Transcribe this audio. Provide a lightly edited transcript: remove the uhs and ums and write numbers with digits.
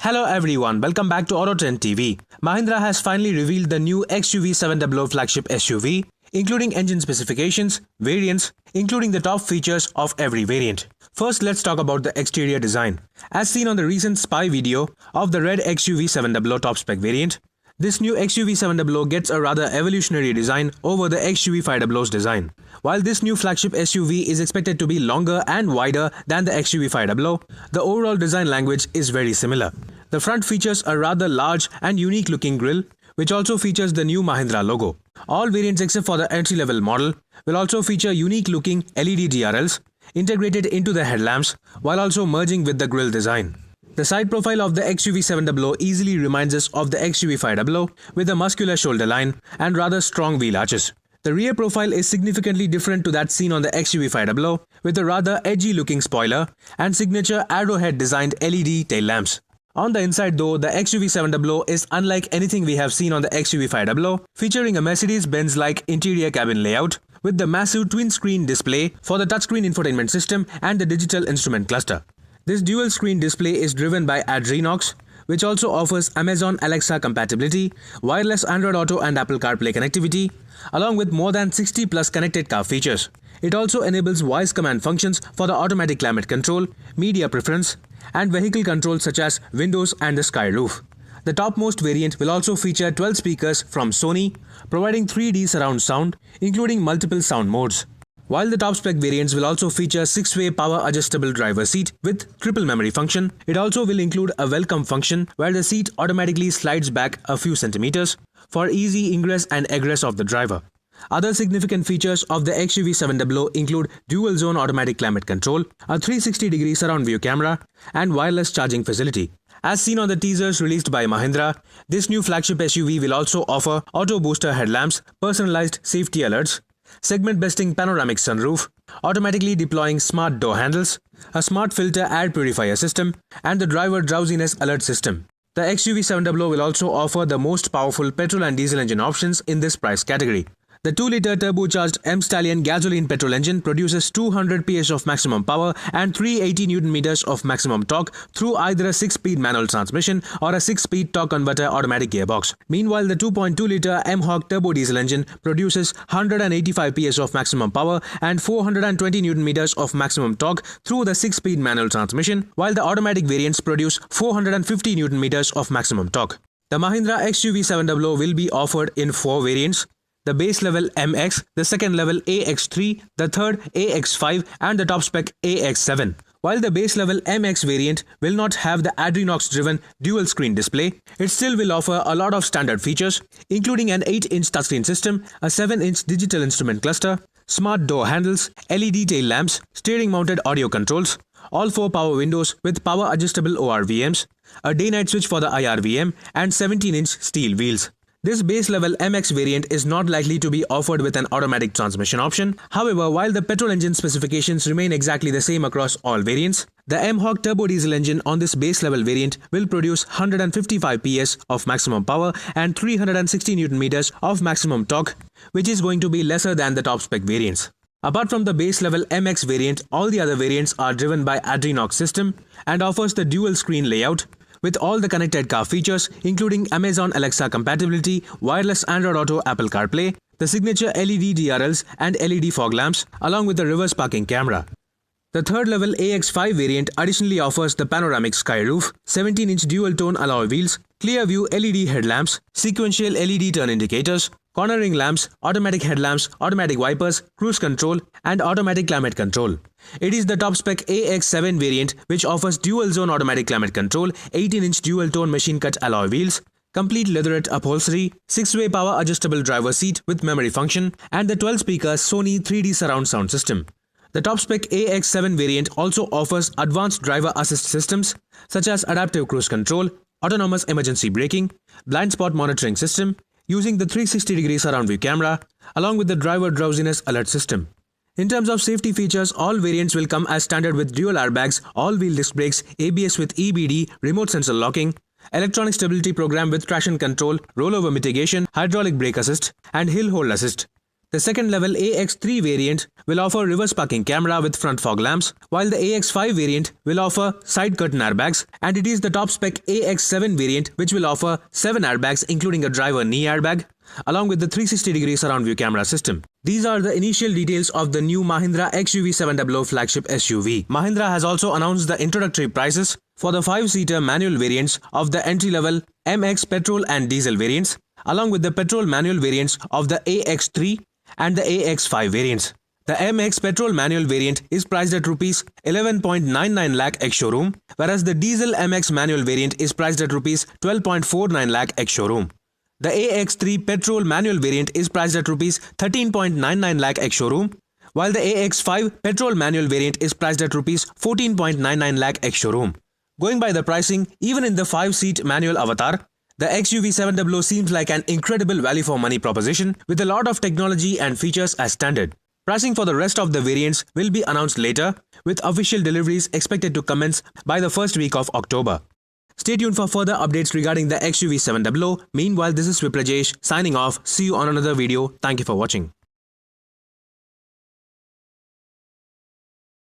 Hello everyone, welcome back to Autotrend TV. Mahindra has finally revealed the new XUV 700 flagship SUV, including engine specifications, variants, including the top features of every variant. First, let's talk about the exterior design. As seen on the recent spy video of the red XUV 700 top spec variant, this new XUV 700 gets a rather evolutionary design over the XUV 500's design. While this new flagship SUV is expected to be longer and wider than the XUV 500, the overall design language is very similar. The front features a rather large and unique looking grille, which also features the new Mahindra logo. All variants except for the entry-level model will also feature unique looking LED DRLs integrated into the headlamps while also merging with the grille design. The side profile of the XUV 700 easily reminds us of the XUV 500 with a muscular shoulder line and rather strong wheel arches. The rear profile is significantly different to that seen on the XUV 500 with a rather edgy looking spoiler and signature arrowhead designed LED tail lamps. On the inside though, the XUV 700 is unlike anything we have seen on the XUV 500, featuring a Mercedes-Benz-like interior cabin layout with the massive twin-screen display for the touchscreen infotainment system and the digital instrument cluster. This dual-screen display is driven by Adrenox, which also offers Amazon Alexa compatibility, wireless Android Auto and Apple CarPlay connectivity, along with more than 60 plus connected car features. It also enables voice command functions for the automatic climate control, media preference, and vehicle control such as windows and the sky roof. The topmost variant will also feature 12 speakers from Sony, providing 3D surround sound, including multiple sound modes. While the top spec variants will also feature 6-way power adjustable driver seat with triple memory function, it also will include a welcome function where the seat automatically slides back a few centimeters for easy ingress and egress of the driver. Other significant features of the XUV 700 include dual zone automatic climate control, a 360-degree surround view camera, and wireless charging facility. As seen on the teasers released by Mahindra, this new flagship SUV will also offer auto booster headlamps, personalized safety alerts, segment-besting panoramic sunroof, automatically deploying smart door handles, a smart filter air purifier system, and the driver drowsiness alert system. The XUV 700 will also offer the most powerful petrol and diesel engine options in this price category. The 2-liter turbocharged M-Stallion gasoline petrol engine produces 200 PS of maximum power and 380 Nm of maximum torque through either a 6-speed manual transmission or a 6-speed torque converter automatic gearbox. Meanwhile, the 2.2-liter M-Hawk turbo diesel engine produces 185 PS of maximum power and 420 Nm of maximum torque through the 6-speed manual transmission, while the automatic variants produce 450 Nm of maximum torque. The Mahindra XUV 700 will be offered in 4 variants: the base level MX, the second level AX3, the third AX5 and the top spec AX7. While the base level MX variant will not have the Adrenox driven dual screen display, it still will offer a lot of standard features, including an 8-inch touchscreen system, a 7-inch digital instrument cluster, smart door handles, LED tail lamps, steering mounted audio controls, all 4 power windows with power adjustable ORVMs, a day-night switch for the IRVM and 17-inch steel wheels. This base level MX variant is not likely to be offered with an automatic transmission option. However, while the petrol engine specifications remain exactly the same across all variants, the M-Hawk turbo diesel engine on this base level variant will produce 155 PS of maximum power and 360 Nm of maximum torque, which is going to be lesser than the top spec variants. Apart from the base level MX variant, all the other variants are driven by Adrenox system and offers the dual screen layout with all the connected car features, including Amazon Alexa compatibility, wireless Android Auto, Apple CarPlay, the signature LED DRLs and LED fog lamps, along with the reverse parking camera. The third level AX5 variant additionally offers the panoramic sky roof, 17-inch dual-tone alloy wheels, clear view LED headlamps, sequential LED turn indicators, cornering lamps, automatic headlamps, automatic wipers, cruise control, and automatic climate control. It is the top spec AX7 variant which offers dual zone automatic climate control, 18-inch dual-tone machine-cut alloy wheels, complete leatherette upholstery, 6-way power adjustable driver seat with memory function, and the 12-speaker Sony 3D surround sound system. The top spec AX7 variant also offers advanced driver assist systems such as adaptive cruise control, autonomous emergency braking, blind spot monitoring system, using the 360-degree surround view camera, along with the driver drowsiness alert system. In terms of safety features, all variants will come as standard with dual airbags, all-wheel disc brakes, ABS with EBD, remote sensor locking, electronic stability program with traction control, rollover mitigation, hydraulic brake assist, and hill hold assist. The second level AX3 variant will offer reverse parking camera with front fog lamps, while the AX5 variant will offer side curtain airbags, and it is the top spec AX7 variant which will offer 7 airbags including a driver knee airbag, along with the 360-degree surround view camera system. These are the initial details of the new Mahindra XUV700 flagship SUV. Mahindra has also announced the introductory prices for the 5-seater manual variants of the entry-level MX petrol and diesel variants, along with the petrol manual variants of the AX3 and the AX5 variants. The MX petrol manual variant is priced at Rs 11.99 lakh ex-showroom, whereas the diesel MX manual variant is priced at Rs 12.49 lakh ex-showroom. The AX3 petrol manual variant is priced at Rs 13.99 lakh ex-showroom, while the AX5 petrol manual variant is priced at Rs 14.99 lakh ex-showroom. Going by the pricing, even in the 5-seat manual avatar, the XUV700 seems like an incredible value for money proposition with a lot of technology and features as standard. Pricing for the rest of the variants will be announced later, with official deliveries expected to commence by the first week of October. Stay tuned for further updates regarding the XUV700. Meanwhile, this is Viprajesh signing off. See you on another video. Thank you for watching.